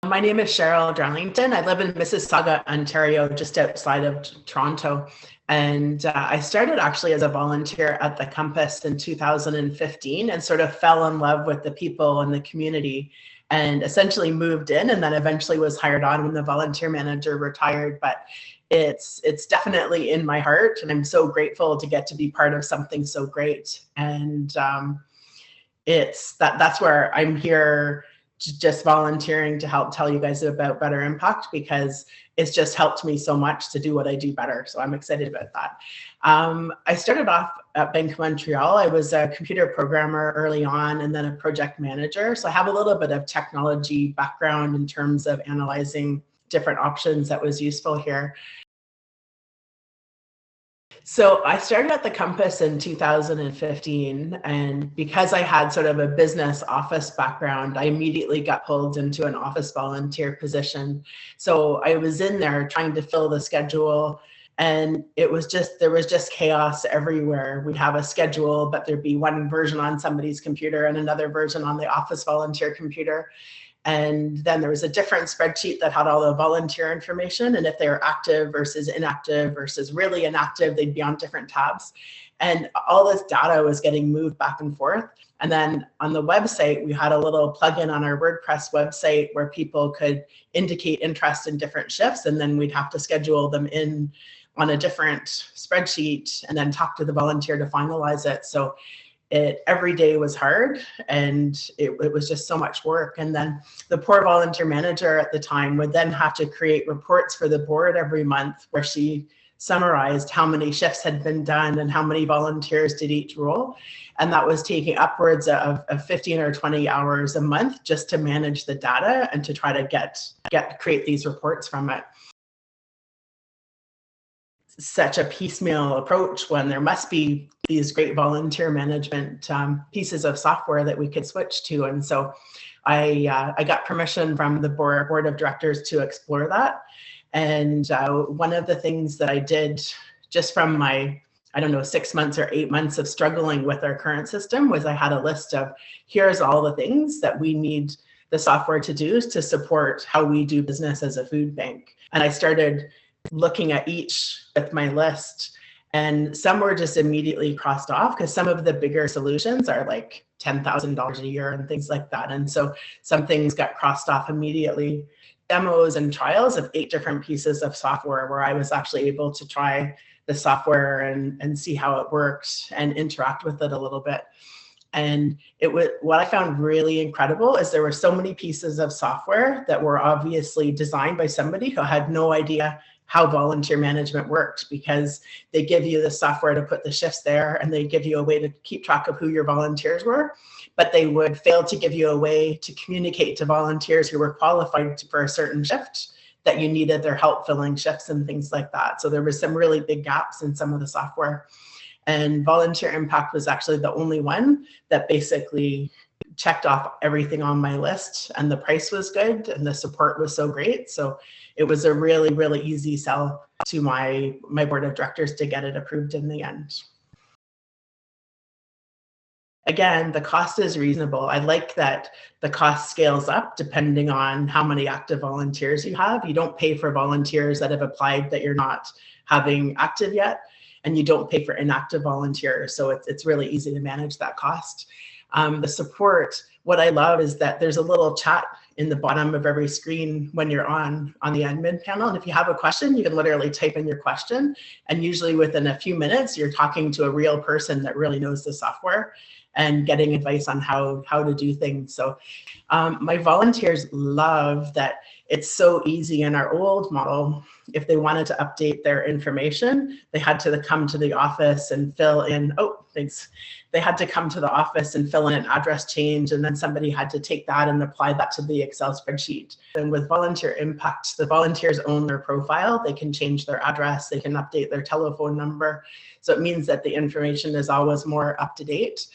My name is Cheryl Darlington. I live in Mississauga, Ontario, just outside of Toronto. And I started actually as a volunteer at the Compass in 2015 and sort of fell in love with the people and the community and essentially moved in and then eventually was hired on when the volunteer manager retired. But it's definitely in my heart, and I'm so grateful to get to be part of something so great. And that's where I'm here, just volunteering to help tell you guys about Better Impact, because it's just helped me so much to do what I do better. So I'm excited about that. I started off at Bank of Montreal. I was a computer programmer early on and then a project manager. So I have a little bit of technology background in terms of analyzing different options that was useful here. So I started at the Compass in 2015, and because I had sort of a business office background, I immediately got pulled into an office volunteer position. So I was in there trying to fill the schedule, and there was just chaos everywhere. We'd have a schedule, but there'd be one version on somebody's computer and another version on the office volunteer computer. And then there was a different spreadsheet that had all the volunteer information. And if they were active versus inactive versus really inactive, they'd be on different tabs. And all this data was getting moved back and forth. And then on the website, we had a little plugin on our WordPress website where people could indicate interest in different shifts. And then we'd have to schedule them in on a different spreadsheet and then talk to the volunteer to finalize it. So every day was hard, and it was just so much work. And then the poor volunteer manager at the time would then have to create reports for the board every month where she summarized how many shifts had been done and how many volunteers did each role. And that was taking upwards of 15 or 20 hours a month just to manage the data and to try to create these reports from it. Such a piecemeal approach when there must be these great volunteer management pieces of software that we could switch to. And so I got permission from the board of directors to explore that. And one of the things that I did just from my, 6 months or 8 months of struggling with our current system was I had a list of, here's all the things that we need the software to do to support how we do business as a food bank. And I started looking at each with my list, and some were just immediately crossed off because some of the bigger solutions are like $10,000 a year and things like that. And so some things got crossed off immediately. Demos and trials of 8 different pieces of software where I was actually able to try the software and see how it worked and interact with it a little bit. And what I found really incredible is there were so many pieces of software that were obviously designed by somebody who had no idea how volunteer management worked, because they give you the software to put the shifts there and they give you a way to keep track of who your volunteers were, but they would fail to give you a way to communicate to volunteers who were qualified for a certain shift that you needed their help filling shifts and things like that. So there was some really big gaps in some of the software. And Volunteer Impact was actually the only one that basically checked off everything on my list, and the price was good and the support was so great. So it was a really, really easy sell to my board of directors to get it approved in the end. Again, the cost is reasonable. I like that the cost scales up depending on how many active volunteers you have. You don't pay for volunteers that have applied that you're not having active yet, and you don't pay for inactive volunteers. So it's really easy to manage that cost. The support, what I love is that there's a little chat in the bottom of every screen when you're on the admin panel. And if you have a question, you can literally type in your question. And usually within a few minutes, you're talking to a real person that really knows the software and getting advice on how to do things. So my volunteers love that it's so easy. In our old model, if they wanted to update their information, they had to come to the office and fill in, they had to come to the office and fill in an address change, and then somebody had to take that and apply that to the Excel spreadsheet. And with Volunteer Impact, the volunteers own their profile. They can change their address, they can update their telephone number. So it means that the information is always more up to date.